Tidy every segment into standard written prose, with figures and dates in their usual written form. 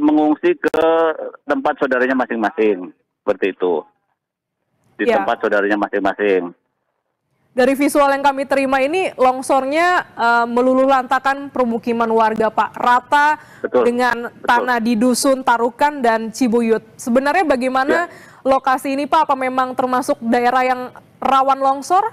mengungsi ke tempat saudaranya masing-masing, seperti itu. Di Ya. tempat saudaranya masing-masing. Dari visual yang kami terima ini, longsornya meluluh lantakan permukiman warga, Pak. Rata Betul. dengan Betul. tanah di Dusun Tarukan dan Cibuyut. Sebenarnya bagaimana lokasi ini, Pak? Apa memang termasuk daerah yang rawan longsor?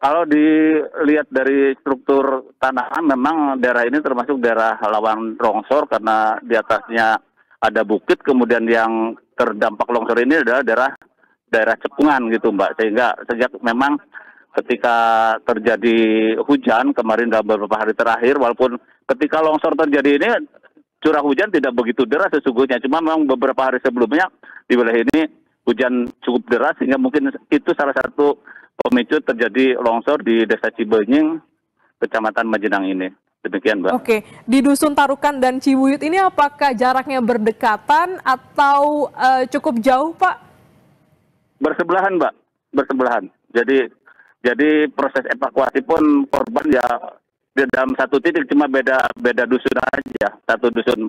Kalau dilihat dari struktur tanah, memang daerah ini termasuk daerah rawan longsor karena di atasnya ada bukit, kemudian yang terdampak longsor ini adalah daerah cekungan gitu, Mbak. Sehingga sejak memang ketika terjadi hujan kemarin dalam beberapa hari terakhir, walaupun ketika longsor terjadi ini curah hujan tidak begitu deras sesungguhnya, cuma memang beberapa hari sebelumnya di wilayah ini hujan cukup deras sehingga mungkin itu salah satu pemicu terjadi longsor di Desa Cibenying, Kecamatan Majenang ini. Demikian, Mbak. Oke, di Dusun Tarukan dan Cibuyut ini apakah jaraknya berdekatan atau cukup jauh, Pak? Bersebelahan, Mbak. Bersebelahan. Jadi proses evakuasi pun korban ya di dalam satu titik, cuma beda dusun aja. Satu dusun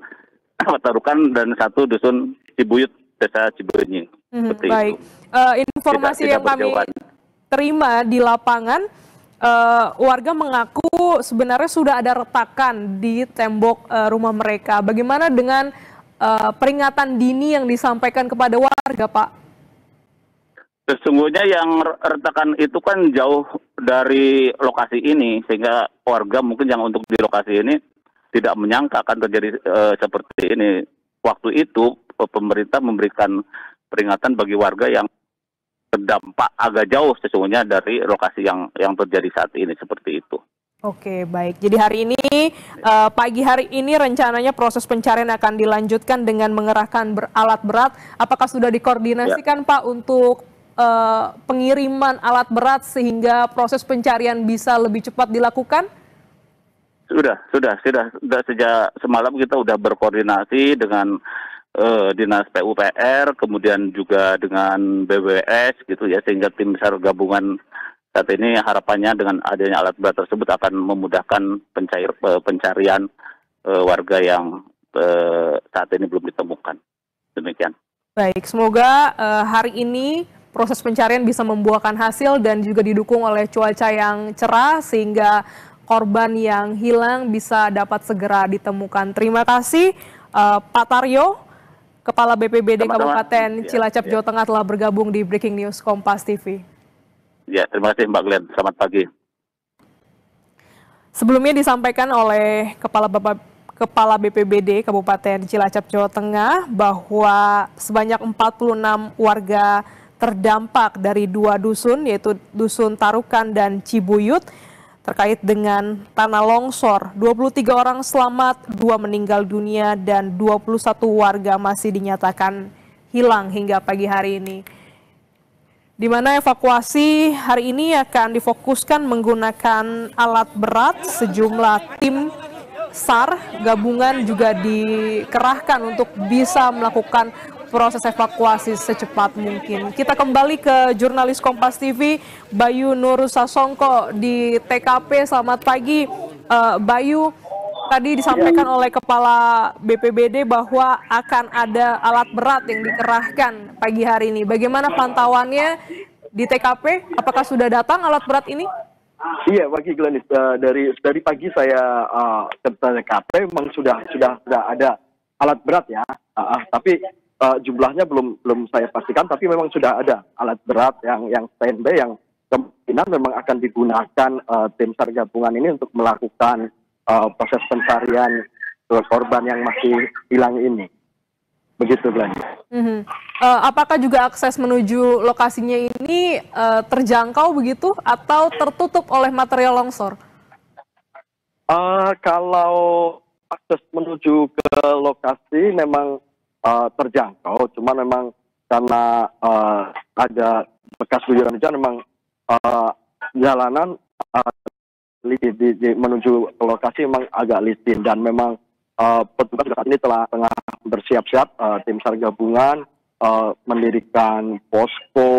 Tarukan dan satu dusun Cibuyut, Desa Cibenying. Seperti Baik. itu. Informasi Tidak yang kami berjauhan. terima di lapangan, warga mengaku sebenarnya sudah ada retakan di tembok rumah mereka. Bagaimana dengan peringatan dini yang disampaikan kepada warga, Pak? Sesungguhnya yang retakan itu kan jauh dari lokasi ini, sehingga warga mungkin yang untuk di lokasi ini tidak menyangka akan terjadi seperti ini. Waktu itu pemerintah memberikan peringatan bagi warga yang terdampak agak jauh sesungguhnya dari lokasi yang terjadi saat ini, seperti itu. Oke, baik. Jadi hari ini, pagi hari ini rencananya proses pencarian akan dilanjutkan dengan mengerahkan alat berat. Apakah sudah dikoordinasikan, Pak, untuk pengiriman alat berat sehingga proses pencarian bisa lebih cepat dilakukan? Sudah sejak semalam kita sudah berkoordinasi dengan Dinas PUPR, kemudian juga dengan BWS gitu ya, sehingga tim SAR gabungan saat ini harapannya dengan adanya alat berat tersebut akan memudahkan pencarian warga yang saat ini belum ditemukan. Demikian. Baik, semoga hari ini proses pencarian bisa membuahkan hasil dan juga didukung oleh cuaca yang cerah sehingga korban yang hilang bisa dapat segera ditemukan. Terima kasih Pak Taryo, Kepala BPBD Kabupaten Cilacap, Jawa Tengah telah bergabung di Breaking News Kompas TV. Ya, terima kasih Mbak Glenn. Selamat pagi. Sebelumnya disampaikan oleh Kepala BPBD Kabupaten Cilacap, Jawa Tengah bahwa sebanyak 46 warga terdampak dari 2 dusun, yaitu Dusun Tarukan dan Cibuyut, terkait dengan tanah longsor. 23 orang selamat, 2 meninggal dunia, dan 21 warga masih dinyatakan hilang hingga pagi hari ini. Di mana evakuasi hari ini akan difokuskan menggunakan alat berat. Sejumlah tim SAR gabungan juga dikerahkan untuk bisa melakukan proses evakuasi secepat mungkin. Kita kembali ke jurnalis Kompas TV, Bayu Nur Sasongko di TKP. Selamat pagi, Bayu. Tadi disampaikan oleh Kepala BPBD bahwa akan ada alat berat yang dikerahkan pagi hari ini. Bagaimana pantauannya di TKP? Apakah sudah datang alat berat ini? Iya, pagi Glenis. Dari pagi saya ke TKP memang sudah ada alat berat ya. Tapi jumlahnya belum saya pastikan, tapi memang sudah ada alat berat yang standby yang kemungkinan memang akan digunakan tim SAR gabungan ini untuk melakukan proses pencarian korban yang masih hilang ini. Begitu, Glenn. Apakah juga akses menuju lokasinya ini terjangkau begitu atau tertutup oleh material longsor? Kalau akses menuju ke lokasi memang terjangkau, cuma memang karena ada bekas guyuran hujan, memang jalanan menuju ke lokasi memang agak licin, dan memang petugas saat ini tengah bersiap-siap, tim SAR gabungan mendirikan posko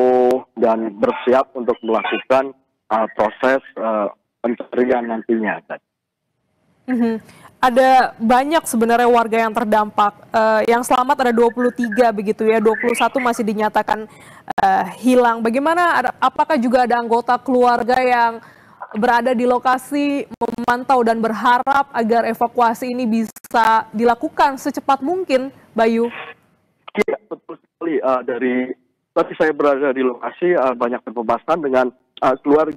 dan bersiap untuk melakukan proses pencarian nantinya. Mhm. Ada banyak sebenarnya warga yang terdampak. Yang selamat ada 23 begitu ya, 21 masih dinyatakan hilang. Bagaimana, apakah juga ada anggota keluarga yang berada di lokasi memantau dan berharap agar evakuasi ini bisa dilakukan secepat mungkin, Bayu? Iya, betul sekali. Dari tadi saya berada di lokasi, banyak pembahasan dengan keluarga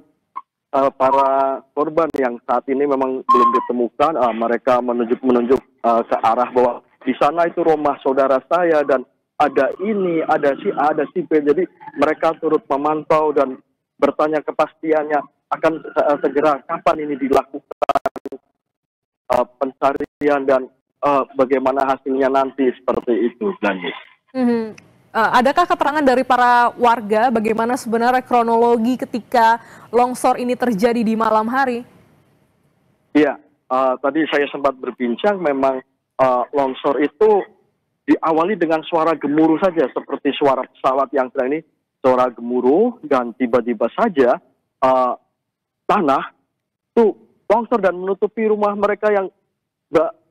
para korban yang saat ini memang belum ditemukan. Mereka menunjuk ke arah bahwa di sana itu rumah saudara saya dan ada ini, ada si A, ada si B. Jadi mereka turut memantau dan bertanya kepastiannya akan segera kapan ini dilakukan pencarian dan bagaimana hasilnya nanti seperti itu, Gladys. Mhm. Adakah keterangan dari para warga bagaimana sebenarnya kronologi ketika longsor ini terjadi di malam hari? Iya, tadi saya sempat berbincang, memang longsor itu diawali dengan suara gemuruh saja, seperti suara pesawat yang ini, suara gemuruh, dan tiba-tiba saja tanah itu longsor dan menutupi rumah mereka yang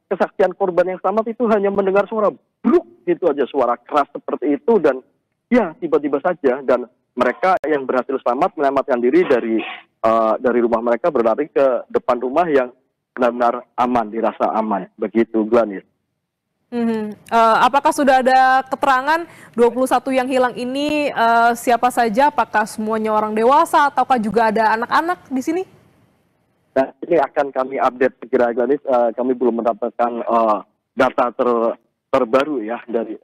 kesaksian korban yang selamat itu hanya mendengar suara bruk gitu aja, suara keras seperti itu, dan ya tiba-tiba saja, dan mereka yang berhasil selamat menyelamatkan diri dari rumah mereka, berlari ke depan rumah yang benar-benar aman, dirasa aman, begitu, Gladys. Apakah sudah ada keterangan 21 yang hilang ini siapa saja? Apakah semuanya orang dewasa ataukah juga ada anak-anak di sini? Nah, ini akan kami update segera, Gladys. Kami belum mendapatkan data terbaru ya dari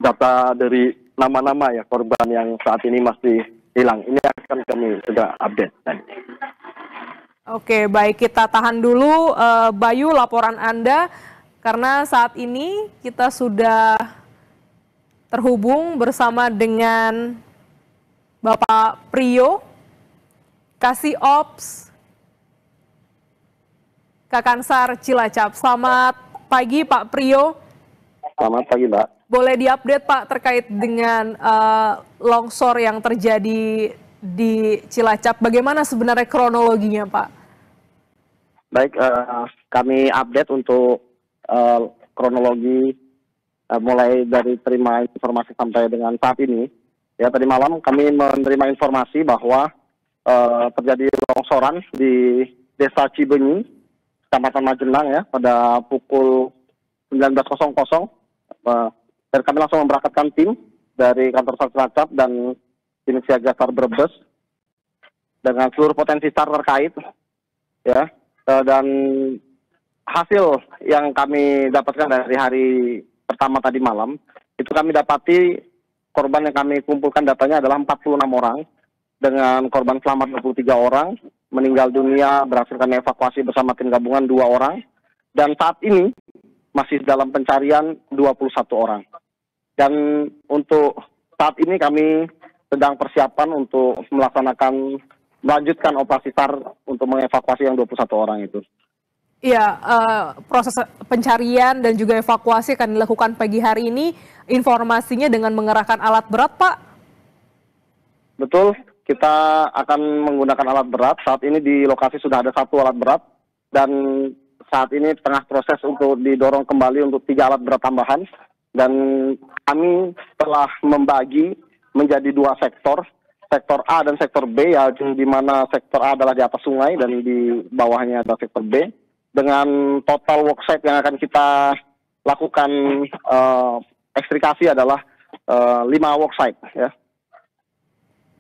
data dari nama-nama ya korban yang saat ini masih hilang. Ini akan kami sudah update. Oke, baik, kita tahan dulu Bayu laporan Anda karena saat ini kita sudah terhubung bersama dengan Bapak Priyo, Kasih Ops Kakansar Cilacap. Selamat pagi Pak Priyo. Selamat pagi, Mbak. Boleh diupdate Pak terkait dengan longsor yang terjadi di Cilacap. Bagaimana sebenarnya kronologinya Pak? Baik, kami update untuk kronologi mulai dari terima informasi sampai dengan saat ini. Ya, tadi malam kami menerima informasi bahwa terjadi longsoran di Desa Cibenyi, Kecamatan Majenang ya, pada pukul 19.00. Dan kami langsung memberangkatkan tim dari kantor SAR Cilacap dan tim siaga SAR Brebes dengan seluruh potensi SAR terkait, ya. Dan hasil yang kami dapatkan dari hari pertama tadi malam, itu kami dapati korban yang kami kumpulkan datanya adalah 46 orang, dengan korban selamat 23 orang, meninggal dunia berhasil kami evakuasi bersama tim gabungan 2 orang, dan saat ini masih dalam pencarian 21 orang. Dan untuk saat ini kami sedang persiapan untuk melanjutkan operasi SAR untuk mengevakuasi yang 21 orang itu. Iya, proses pencarian dan juga evakuasi akan dilakukan pagi hari ini. Informasinya dengan mengerahkan alat berat, Pak? Betul, kita akan menggunakan alat berat. Saat ini di lokasi sudah ada 1 alat berat, dan saat ini tengah proses untuk didorong kembali untuk 3 alat berat tambahan. Dan kami telah membagi menjadi 2 sektor, sektor A dan sektor B, ya, di mana sektor A adalah di atas sungai dan di bawahnya adalah sektor B, dengan total worksite yang akan kita lakukan ekstrikasi adalah 5 worksite, ya.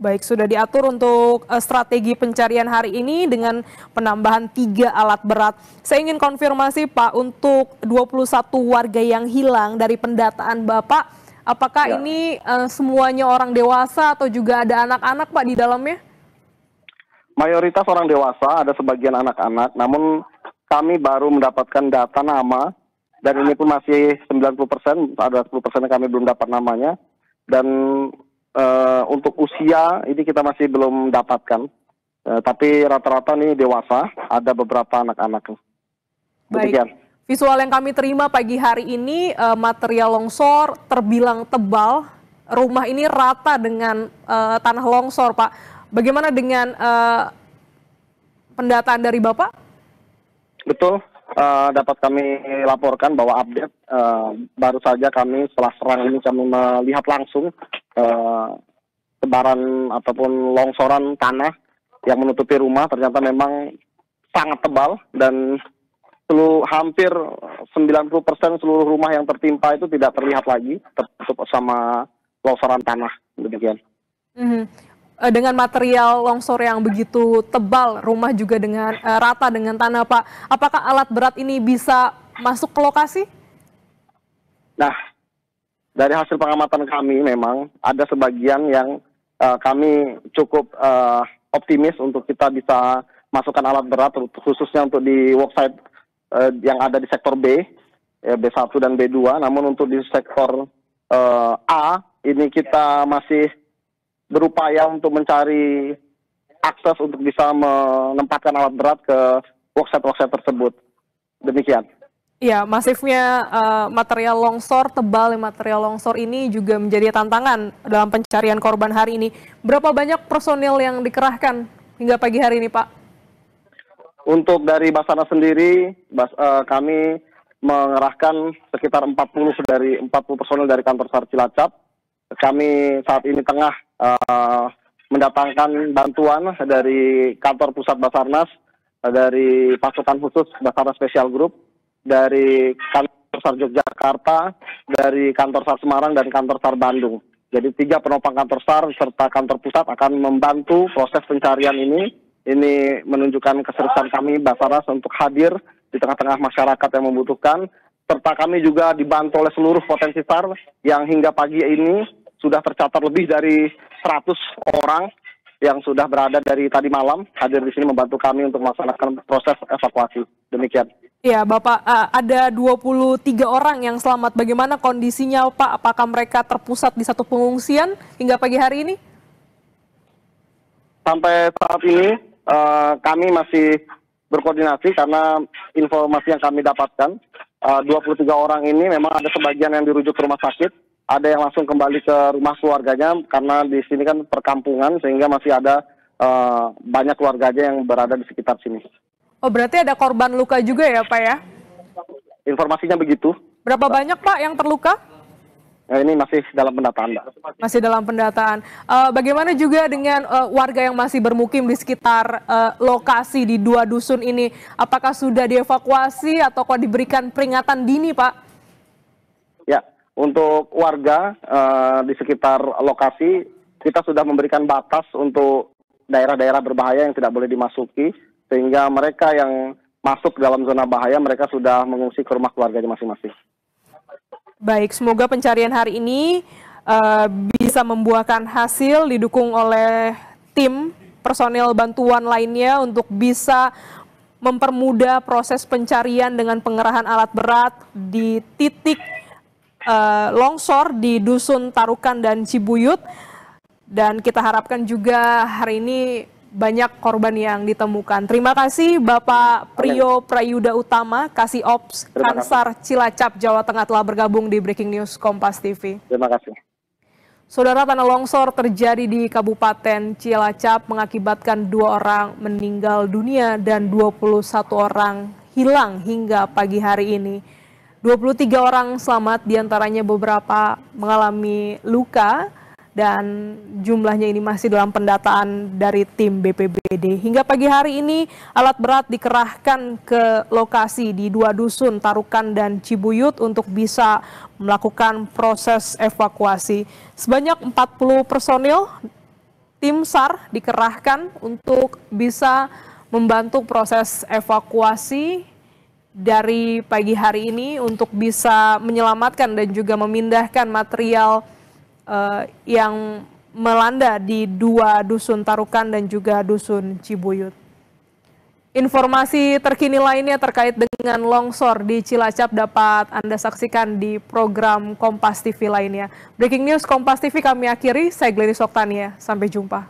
Baik, sudah diatur untuk strategi pencarian hari ini dengan penambahan 3 alat berat. Saya ingin konfirmasi Pak, untuk 21 warga yang hilang dari pendataan Bapak, apakah ini semuanya orang dewasa atau juga ada anak-anak Pak di dalamnya? Mayoritas orang dewasa, ada sebagian anak-anak, namun kami baru mendapatkan data nama, dan ini pun masih 90%, ada 10% yang kami belum dapat namanya, dan untuk usia ini kita masih belum dapatkan, tapi rata-rata ini dewasa, ada beberapa anak-anak. Baik, visual yang kami terima pagi hari ini, material longsor terbilang tebal, rumah ini rata dengan tanah longsor Pak. Bagaimana dengan pendataan dari Bapak? Betul, dapat kami laporkan bahwa update baru saja kami setelah serang ini kami melihat langsung sebaran ataupun longsoran tanah yang menutupi rumah. Ternyata memang sangat tebal dan hampir 90% seluruh rumah yang tertimpa itu tidak terlihat lagi, tertutup sama longsoran tanah, demikian. Dengan material longsor yang begitu tebal, rumah juga dengan rata dengan tanah, Pak. Apakah alat berat ini bisa masuk ke lokasi? Nah, dari hasil pengamatan kami memang ada sebagian yang kami cukup optimis untuk kita bisa masukkan alat berat, khususnya untuk di worksite yang ada di sektor B, B1 dan B2. Namun untuk di sektor A, ini kita masih berupaya untuk mencari akses untuk bisa menempatkan alat berat ke worksite tersebut. Demikian. Ya, masifnya material longsor, tebal material longsor ini juga menjadi tantangan dalam pencarian korban hari ini. Berapa banyak personil yang dikerahkan hingga pagi hari ini, Pak? Untuk dari Basarnas sendiri, kami mengerahkan sekitar 40 personil dari kantor SAR Cilacap. Kami saat ini tengah mendatangkan bantuan dari kantor pusat Basarnas, dari pasukan khusus Basarnas Special Group, dari kantor SAR Yogyakarta, dari kantor SAR Semarang, dan kantor SAR Bandung. Jadi 3 penopang kantor SAR serta kantor pusat akan membantu proses pencarian ini. Ini menunjukkan keseriusan kami Basarnas untuk hadir di tengah-tengah masyarakat yang membutuhkan, serta kami juga dibantu oleh seluruh potensi SAR yang hingga pagi ini sudah tercatat lebih dari 100 orang yang sudah berada dari tadi malam hadir di sini membantu kami untuk melaksanakan proses evakuasi. Demikian. Ya, Bapak, ada 23 orang yang selamat. Bagaimana kondisinya, Pak? Apakah mereka terpusat di satu pengungsian hingga pagi hari ini? Sampai saat ini kami masih berkoordinasi karena informasi yang kami dapatkan 23 orang ini memang ada sebagian yang dirujuk ke rumah sakit, ada yang langsung kembali ke rumah keluarganya karena di sini kan perkampungan sehingga masih ada banyak keluarganya yang berada di sekitar sini. Oh, berarti ada korban luka juga ya, Pak ya? Informasinya begitu. Berapa banyak, Pak, yang terluka? Ini masih dalam pendataan, Mbak. Masih dalam pendataan. Bagaimana juga dengan warga yang masih bermukim di sekitar lokasi di 2 dusun ini? Apakah sudah dievakuasi atau kok diberikan peringatan dini, Pak? Ya, untuk warga di sekitar lokasi, kita sudah memberikan batas untuk daerah-daerah berbahaya yang tidak boleh dimasuki, sehingga mereka yang masuk dalam zona bahaya, mereka sudah mengungsi ke rumah keluarganya masing-masing. Baik, semoga pencarian hari ini bisa membuahkan hasil, didukung oleh tim personil bantuan lainnya untuk bisa mempermudah proses pencarian dengan pengerahan alat berat di titik longsor di Dusun Tarukan dan Cibuyut. Dan kita harapkan juga hari ini banyak korban yang ditemukan. Terima kasih Bapak Prio Prayuda Utama, Kasih Ops Kansar Cilacap, Jawa Tengah telah bergabung di Breaking News Kompas TV. Terima kasih. Saudara, tanah longsor terjadi di Kabupaten Cilacap mengakibatkan 2 orang meninggal dunia dan 21 orang hilang hingga pagi hari ini. 23 orang selamat, diantaranya beberapa mengalami luka, dan jumlahnya ini masih dalam pendataan dari tim BPBD. Hingga pagi hari ini alat berat dikerahkan ke lokasi di 2 dusun Tarukan dan Cibuyut untuk bisa melakukan proses evakuasi. Sebanyak 40 personil tim SAR dikerahkan untuk bisa membantu proses evakuasi dari pagi hari ini untuk bisa menyelamatkan dan juga memindahkan material yang melanda di 2 dusun Tarukan dan juga dusun Cibuyut. Informasi terkini lainnya terkait dengan longsor di Cilacap dapat Anda saksikan di program Kompas TV lainnya. Breaking News Kompas TV kami akhiri, saya Glenis Oktania, sampai jumpa.